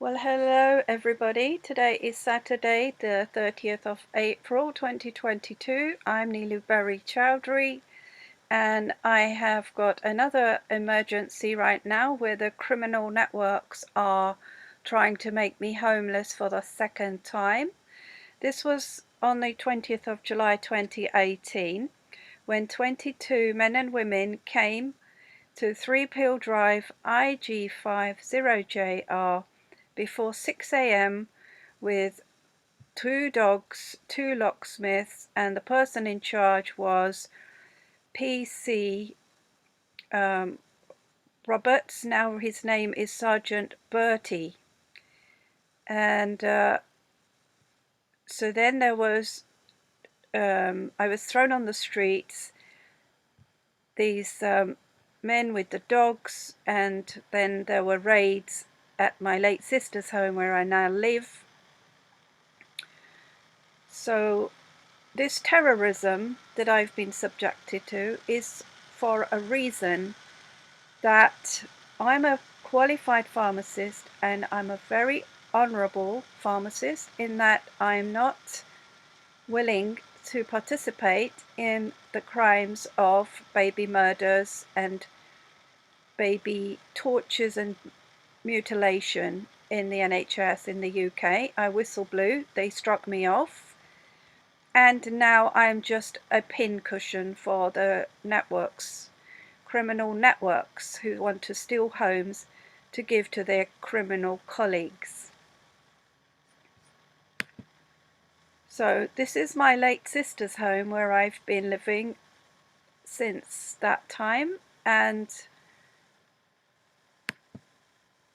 Well, hello everybody. Today is Saturday, the 30th of April 2022. I'm Neeluberry Chaudhary, and I have got another emergency right now where the criminal networks are trying to make me homeless for the second time. This was on the 20th of July 2018 when 22 men and women came to 3 Peel Drive IG50JR before 6 a.m. with 2 dogs, 2 locksmiths, and the person in charge was PC Roberts. Now his name is Sergeant Bertie. And so then there was, I was thrown on the streets, these men with the dogs, and then there were raids at my late sister's home where I now live. So this terrorism that I've been subjected to is for a reason that I'm a qualified pharmacist, and I'm a very honourable pharmacist in that I'm not willing to participate in the crimes of baby murders and baby tortures and mutilation in the NHS in the UK. I whistle blew, they struck me off, and now I'm just a pincushion for the networks, criminal networks who want to steal homes to give to their criminal colleagues. So this is my late sister's home where I've been living since that time, and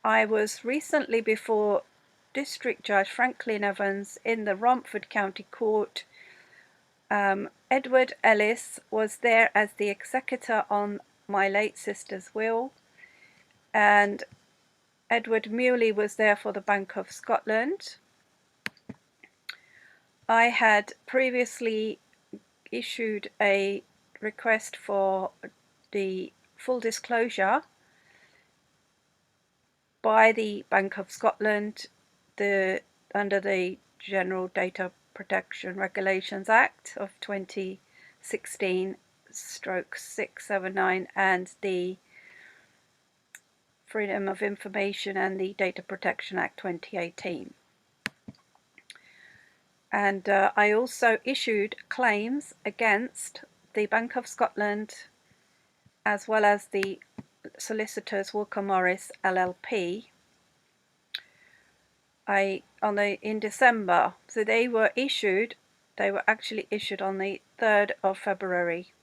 I was recently before District Judge Franklin Evans in the Romford County Court. Edward Ellis was there as the executor on my late sister's will, and Edward Muley was there for the Bank of Scotland. I had previously issued a request for the full disclosure by the Bank of Scotland under the General Data Protection Regulations Act of 2016/679 and the Freedom of Information and the Data Protection Act 2018. And I also issued claims against the Bank of Scotland as well as the solicitors Walker Morris LLP in December. So they were actually issued on the 3rd of February.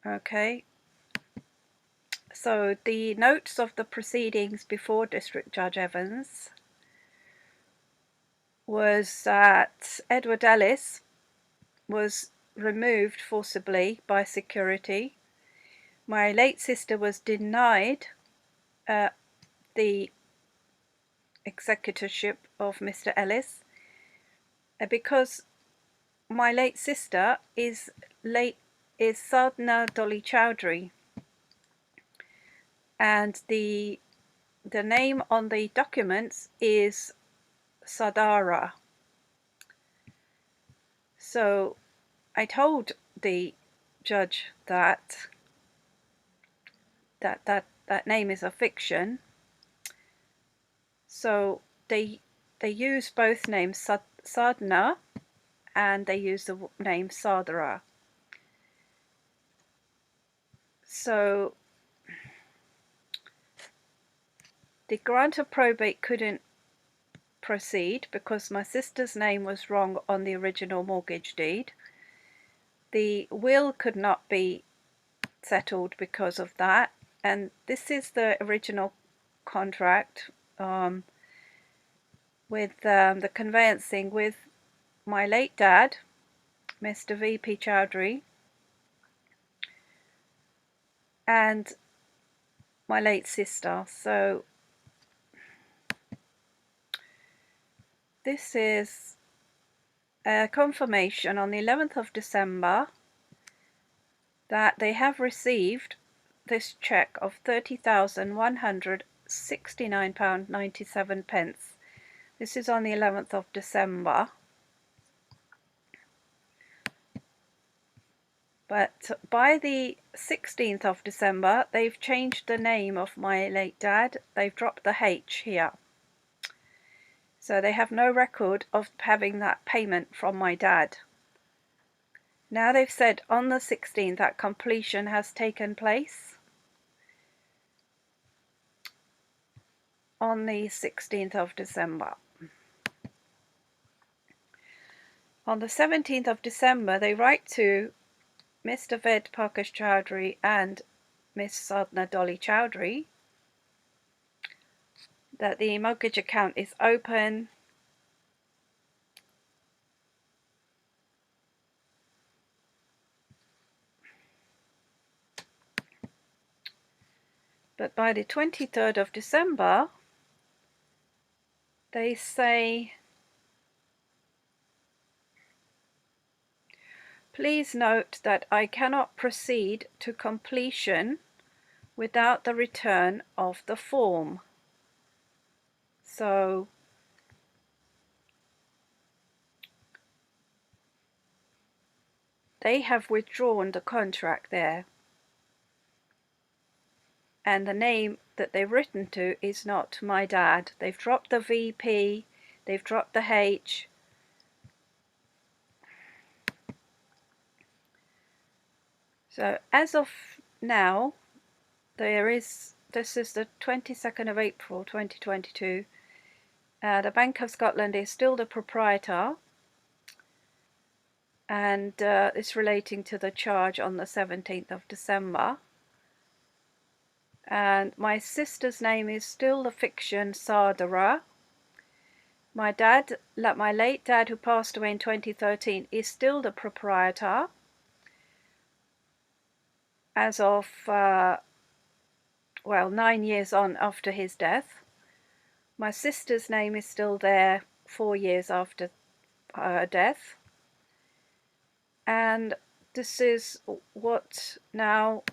Okay. So the notes of the proceedings before District Judge Evans was that Edward Ellis was removed forcibly by security. My late sister was denied the executorship of Mr. Ellis because my late sister is Sadhana Dolly Chaudhary, and the name on the documents is Sadhana. So I told the judge that name is a fiction. So they use both names, Sadhana, and they use the name Sadhara. So the grant of probate couldn't proceed because my sister's name was wrong on the original mortgage deed. The will could not be settled because of that, and this is the original contract with the conveyancing with my late dad, Mr. V.P. Chaudhary, and my late sister. So this is a confirmation on the 11th of December that they have received this cheque of £30,100 £69.97. This is on the 11th of December. But by the 16th of December, they've changed the name of my late dad. They've dropped the H here. So they have no record of having that payment from my dad. Now they've said on the 16th that completion has taken place. On the 16th of December. On the 17th of December, they write to Mr. Ved Parkesh Chaudhari and Miss Sadhana Dolly Chaudhari that the mortgage account is open but by the 23rd of December they say, please note that I cannot proceed to completion without the return of the form. So they have withdrawn the contract there. And the name that they've written to is not my dad. They've dropped the VP, they've dropped the H. So as of now, this is the 22nd of April 2022. The Bank of Scotland is still the proprietor, and it's relating to the charge on the 17th of December. And my sister's name is still the fiction Sadhana. My late dad, who passed away in 2013, is still the proprietor as of 9 years on after his death. My sister's name is still there 4 years after her death. And this is what now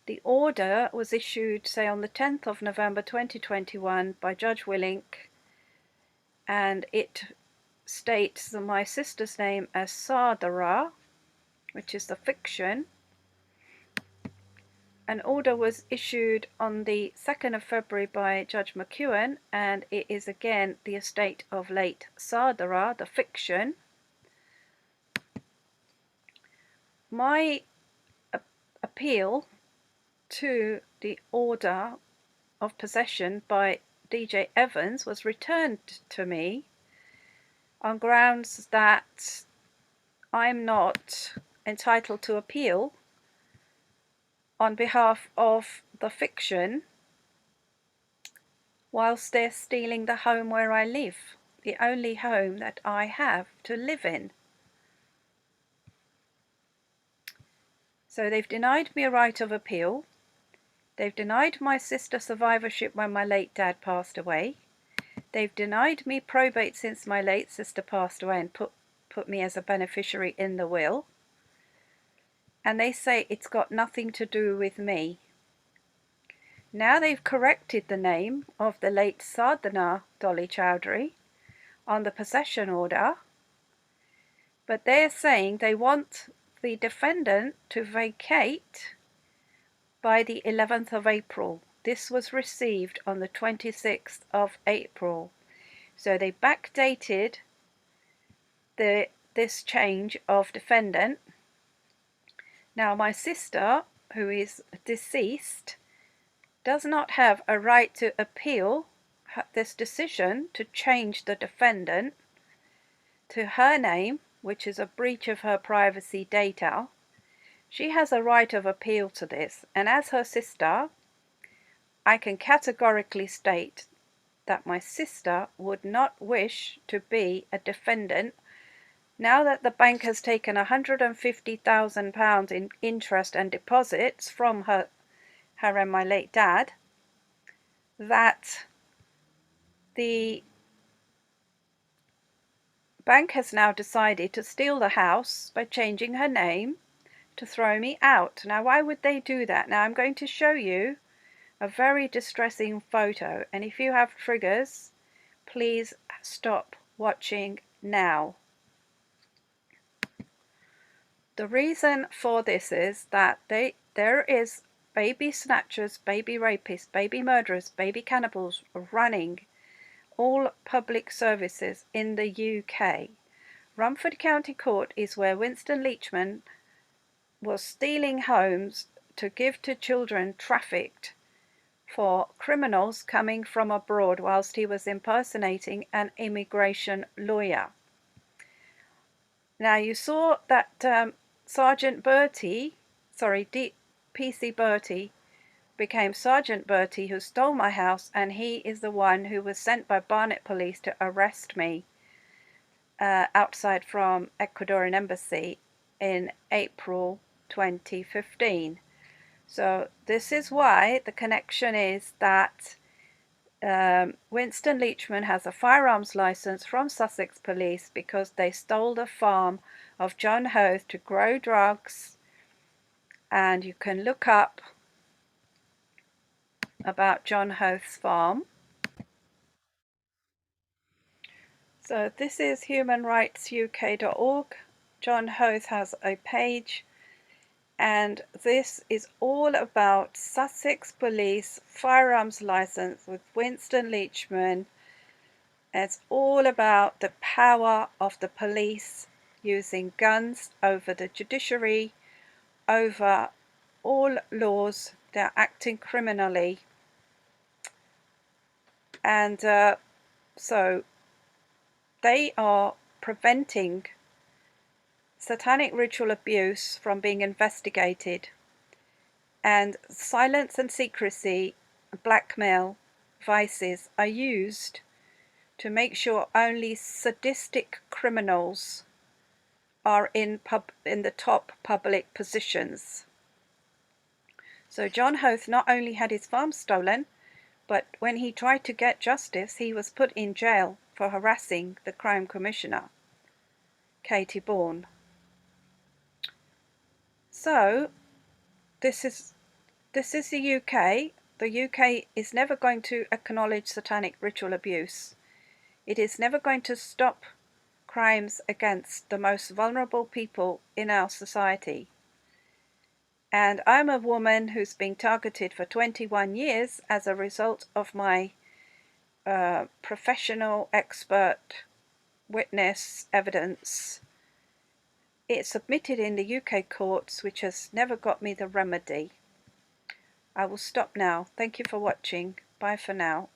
the order was issued, say, on the 10th of November 2021 by Judge Willink, and it states my sister's name as Sadhana, which is the fiction. An order was issued on the 2nd of February by Judge McEwen, and it is again the estate of late Sadhana, the fiction. My appeal to the order of possession by DJ Evans was returned to me on grounds that I'm not entitled to appeal on behalf of the fiction whilst they're stealing the home where I live, the only home that I have to live in. So they've denied me a right of appeal. They've denied my sister survivorship when my late dad passed away. They've denied me probate since my late sister passed away and put me as a beneficiary in the will. And they say it's got nothing to do with me. Now they've corrected the name of the late Sadhana Dolly Chaudhari on the possession order, but they're saying they want the defendant to vacate by the 11th of April. This was received on the 26th of April. So they backdated this change of defendant. Now my sister, who is deceased, does not have a right to appeal this decision to change the defendant to her name, which is a breach of her privacy data. She has a right of appeal to this, and as her sister, I can categorically state that my sister would not wish to be a defendant now that the bank has taken £150,000 in interest and deposits from her and my late dad, that the bank has now decided to steal the house by changing her name to throw me out. Now, why would they do that? Now, I'm going to show you A very distressing photo, and if you have triggers, please stop watching now. The reason for this is that there is baby snatchers, baby rapists, baby murderers, baby cannibals running all public services in the UK. Rumford County Court is where Winston Leachman was stealing homes to give to children trafficked for criminals coming from abroad whilst he was impersonating an immigration lawyer. Now you saw that Sergeant Bertie, PC Bertie, became Sergeant Bertie, who stole my house, and he is the one who was sent by Barnet Police to arrest me outside from Ecuadorian Embassy in April 2015. So this is why the connection is that Winston Leachman has a firearms license from Sussex Police because they stole the farm of John Hoth to grow drugs, and you can look up about John Hoth's farm. So this is humanrightsuk.org. John Hoth has a page, and this is all about Sussex Police firearms license with Winston Leachman. It's all about the power of the police using guns over the judiciary, over all laws. They're acting criminally, and so they are preventing satanic ritual abuse from being investigated, and silence and secrecy, blackmail, vices are used to make sure only sadistic criminals are in the top public positions. So John Hoth not only had his farm stolen, but when he tried to get justice, he was put in jail for harassing the Crime Commissioner, Katie Bourne. So this is the UK. The UK is never going to acknowledge satanic ritual abuse. It is never going to stop crimes against the most vulnerable people in our society. And I'm a woman who's been targeted for 21 years as a result of my professional expert witness evidence. It's submitted in the UK courts, which has never got me the remedy. I will stop now. Thank you for watching. Bye for now.